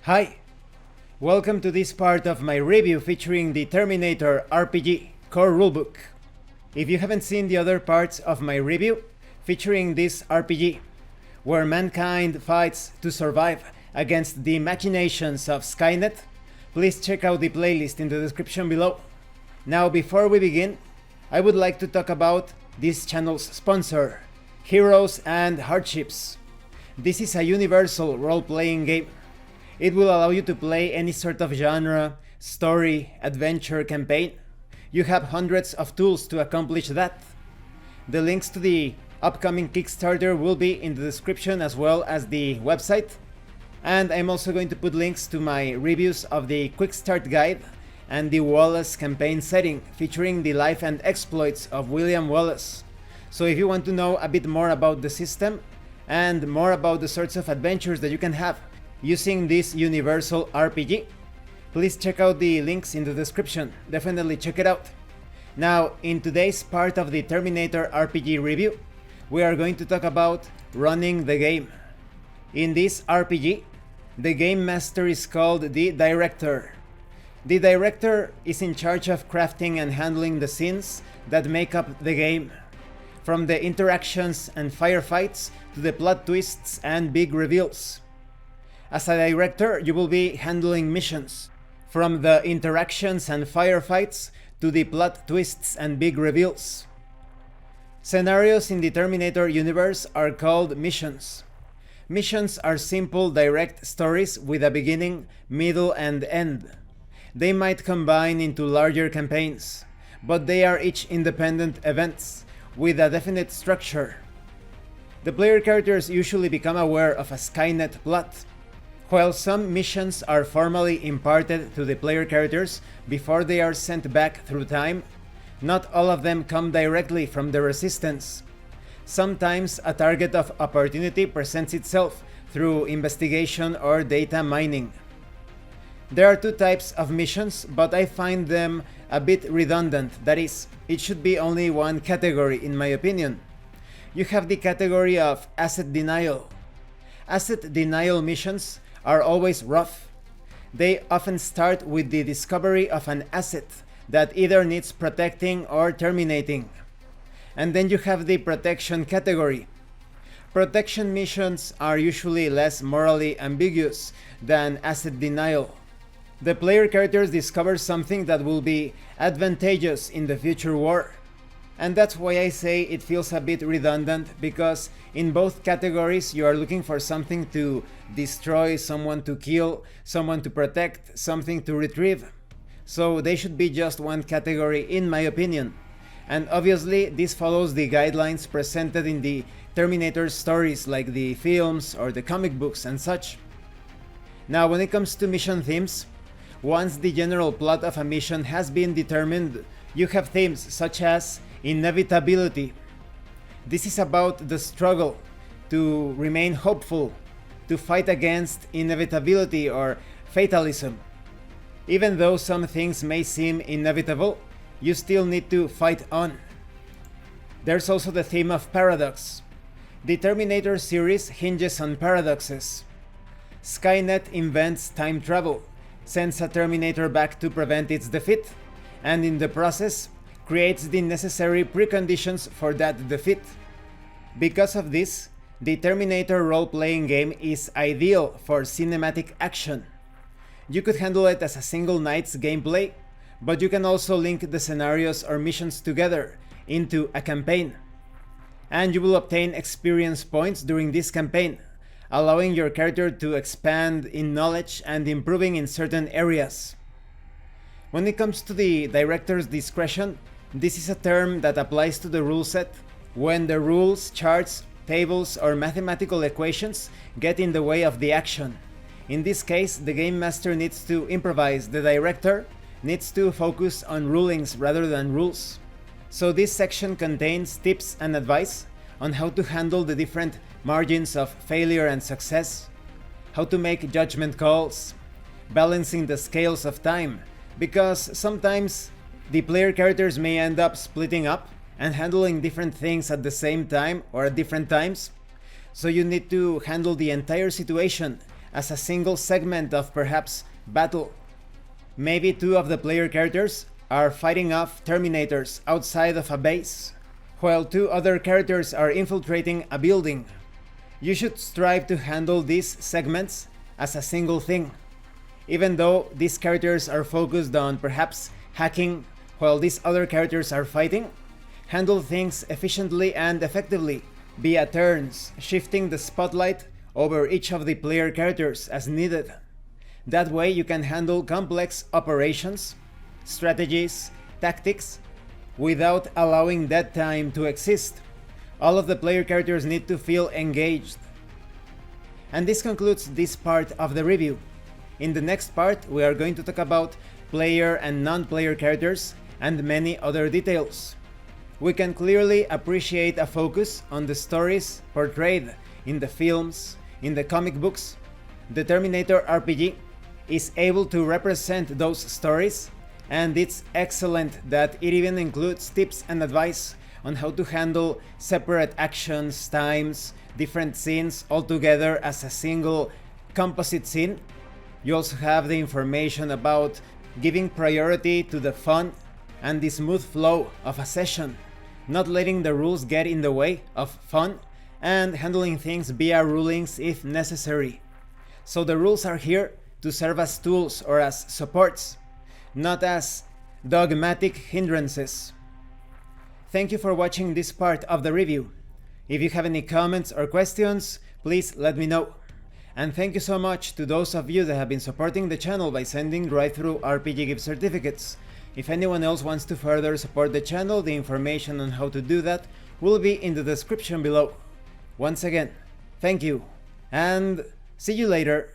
Hi, welcome to this part of my review featuring the Terminator RPG core rulebook. If you haven't seen the other parts of my review featuring this RPG, where mankind fights to survive against the machinations of Skynet, please check out the playlist in the description below. Now, before we begin, I would like to talk about this channel's sponsor, Heroes and Hardships. This is a universal role-playing game. It will allow you to play any sort of genre, story, adventure, campaign. You have hundreds of tools to accomplish that. The links to the upcoming Kickstarter will be in the description, as well as the website. And I'm also going to put links to my reviews of the Quickstart guide and the Wallace campaign setting, featuring the life and exploits of William Wallace. So if you want to know a bit more about the system and more about the sorts of adventures that you can have using this universal RPG, please check out the links in the description. Definitely check it out. Now, in today's part of the Terminator RPG review, we are going to talk about running the game. In this RPG, the game master is called the director. The director is in charge of crafting and handling the scenes that make up the game, from the interactions and firefights to the plot twists and big reveals. As a director, you will be handling missions, from the interactions and firefights to the plot twists and big reveals. Scenarios in the Terminator universe are called missions. Missions are simple, direct stories with a beginning, middle, and end. They might combine into larger campaigns, but they are each independent events with a definite structure. The player characters usually become aware of a Skynet plot, while some missions are formally imparted to the player characters before they are sent back through time. Not all of them come directly from the Resistance. Sometimes a target of opportunity presents itself through investigation or data mining. There are two types of missions, but I find them a bit redundant. That is, it should be only one category in my opinion. You have the category of asset denial. Asset denial missions are always rough. They often start with the discovery of an asset that either needs protecting or terminating. And then you have the protection category. Protection missions are usually less morally ambiguous than asset denial. The player characters discover something that will be advantageous in the future war. And that's why I say it feels a bit redundant, because in both categories you are looking for something to destroy, someone to kill, someone to protect, something to retrieve. So they should be just one category in my opinion. And obviously this follows the guidelines presented in the Terminator stories, like the films or the comic books and such. Now, when it comes to mission themes, once the general plot of a mission has been determined, you have themes such as inevitability. This is about the struggle to remain hopeful, to fight against inevitability or fatalism. Even though some things may seem inevitable, you still need to fight on. There's also the theme of paradox. The Terminator series hinges on paradoxes. Skynet invents time travel, sends a Terminator back to prevent its defeat, and in the process creates the necessary preconditions for that defeat. Because of this, the Terminator role-playing game is ideal for cinematic action. You could handle it as a single night's gameplay, but you can also link the scenarios or missions together into a campaign. And you will obtain experience points during this campaign, allowing your character to expand in knowledge and improving in certain areas. When it comes to the director's discretion, this is a term that applies to the rule set when the rules, charts, tables, or mathematical equations get in the way of the action. In this case, the game master needs to improvise. The director needs to focus on rulings rather than rules. So this section contains tips and advice on how to handle the different margins of failure and success, how to make judgment calls, balancing the scales of time, because sometimes the player characters may end up splitting up and handling different things at the same time or at different times. So you need to handle the entire situation as a single segment of perhaps battle. Maybe two of the player characters are fighting off Terminators outside of a base, while two other characters are infiltrating a building. You should strive to handle these segments as a single thing. Even though these characters are focused on perhaps hacking while these other characters are fighting, handle things efficiently and effectively via turns, shifting the spotlight over each of the player characters as needed. That way you can handle complex operations, strategies, tactics, without allowing dead time to exist. All of the player characters need to feel engaged. And this concludes this part of the review. In the next part, we are going to talk about player and non-player characters and many other details. We can clearly appreciate a focus on the stories portrayed in the films, in the comic books. The Terminator RPG is able to represent those stories, and it's excellent that it even includes tips and advice on how to handle separate actions, times, different scenes all together as a single composite scene. You also have the information about giving priority to the fun and the smooth flow of a session, not letting the rules get in the way of fun, and handling things via rulings if necessary. So the rules are here to serve as tools or as supports, not as dogmatic hindrances. Thank you for watching this part of the review. If you have any comments or questions, please let me know. And thank you so much to those of you that have been supporting the channel by sending drive-thru RPG gift certificates. If anyone else wants to further support the channel, the information on how to do that will be in the description below. Once again, thank you, and see you later.